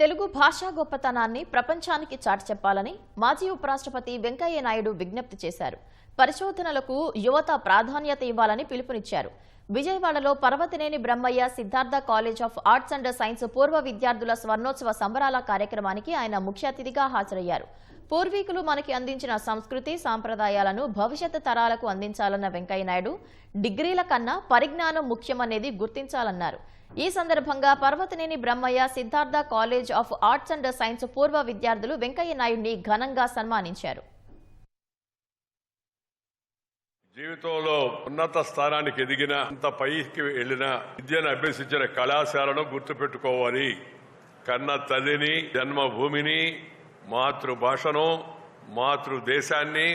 తెలుగు భాషా గొప్పతనాన్ని ప్రపంచానికి చాటి చెప్పాలని మాజీ ఉపరాష్ట్రపతి వెంకయ్య నాయుడు విజ్ఞప్తి చేశారు. పరిశోధనలకు యువత ప్రాధాన్యత ఇవ్వాలని పిలుపునిచ్చారు. విజయవాడలో Parvataneni Brahmayya Siddhartha college of arts and science పూర్వ విద్యార్థుల స్వర్ణోత్సవ సంబరాల కార్యక్రమానికి ఆయన ముఖ్య అతిథిగా హాజరయ్యారు. పూర్వీకులు మనకి అందించిన సంస్కృతి సాంప్రదాయాలను భవిష్యత్ తరాలకు అందించాలన్న వెంకయ్య నాయుడు డిగ్రీల కన్నా పరిజ్ఞానం ముఖ్యమనేది గుర్తించాలన్నారు. ఈ సందర్భంగా Parvataneni Brahmayya Siddhartha college of arts and science పూర్వ విద్యార్థులు వెంకయ్య నాయుడిని ఘనంగా సన్మానించారు. జీవితంలో ఉన్నత స్థానానికి ఎదిగిన అంత పైకి వెళ్లిన విద్యను అభ్యసించిన కళాశాలను గుర్తుపెట్టుకోవాలి. కన్న తల్లిని, జన్మభూమిని, మాతృభాషను, మాతృదేశాన్ని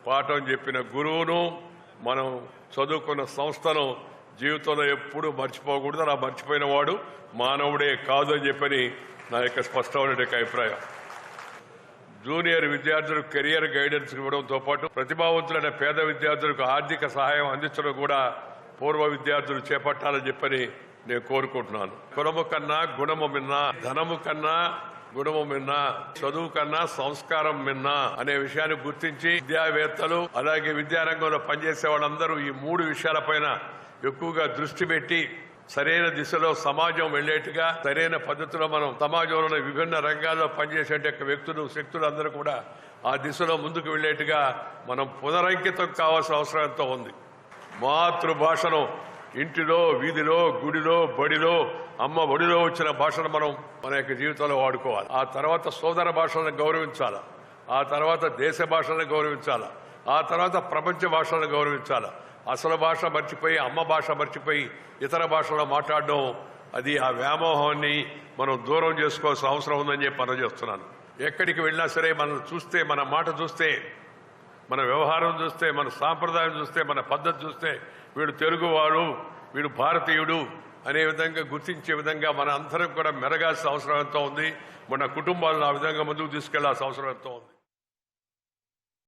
పాఠం చెప్పిన గురువును, మనం చదువుకున్న సంస్థను జీవితంలో ఎప్పుడూ మర్చిపోకూడదు. అలా మర్చిపోయిన వాడు మానవుడే కాదు అని చెప్పని నా యొక్క స్పష్టమైన అభిప్రాయం. జూనియర్ విద్యార్థులకు కెరియర్ గైడెన్స్ ఇవ్వడంతో పాటు ప్రతిభావంతులైన పేద విద్యార్థులకు ఆర్థిక సహాయం అందించడం కూడా పూర్వ విద్యార్థులు చేపట్టాలని చెప్పని నేను కోరుకుంటున్నాను. కులము కన్నా గుణము మిన్నా, ధనము కన్నా గుణము మిన్నా, చదువు కన్నా సంస్కారం మిన్నా అనే విషయాన్ని గుర్తించి విద్యావేత్తలు అలాగే విద్యారంగంలో పనిచేసే వాళ్ళందరూ ఈ మూడు విషయాలపైన ఎక్కువగా దృష్టి పెట్టి సరైన దిశలో సమాజం వెళ్లేట్టుగా సరైన పద్ధతిలో మనం సమాజంలో విభిన్న రంగాల్లో పనిచేసే వ్యక్తులు శక్తులు అందరూ కూడా ఆ దిశలో ముందుకు వెళ్లేట్టుగా మనం పునరంకితం కావాల్సిన అవసరం ఎంతో ఉంది. మాతృభాషను ఇంటిలో, వీధిలో, గుడిలో, బడిలో, అమ్మ ఒడిలో వచ్చిన భాషను మనం మన యొక్క జీవితంలో వాడుకోవాలి. ఆ తర్వాత సోదర భాషలను గౌరవించాలి. ఆ తర్వాత దేశ భాషలను గౌరవించాలి. ఆ తర్వాత ప్రపంచ భాషలను గౌరవించాలి. అసలు భాష మర్చిపోయి అమ్మ భాష మర్చిపోయి ఇతర భాషలో మాట్లాడడం, అది ఆ వ్యామోహాన్ని మనం దూరం చేసుకోవాల్సిన అవసరం ఉందని చెప్పి మనం చేస్తున్నాను. ఎక్కడికి వెళ్ళినా సరే మనం చూస్తే, మన మాట చూస్తే, మన వ్యవహారం చూస్తే, మన సాంప్రదాయం చూస్తే, మన పద్ధతి చూస్తే వీడు తెలుగువాడు, వీడు భారతీయుడు అనే విధంగా గుర్తించే విధంగా మన అందరం కూడా మెరగాల్సిన అవసరం ఎంతో ఉంది. మన కుటుంబాలను ఆ విధంగా ముందుకు తీసుకెళ్లాల్సిన అవసరం ఎంతో ఉంది.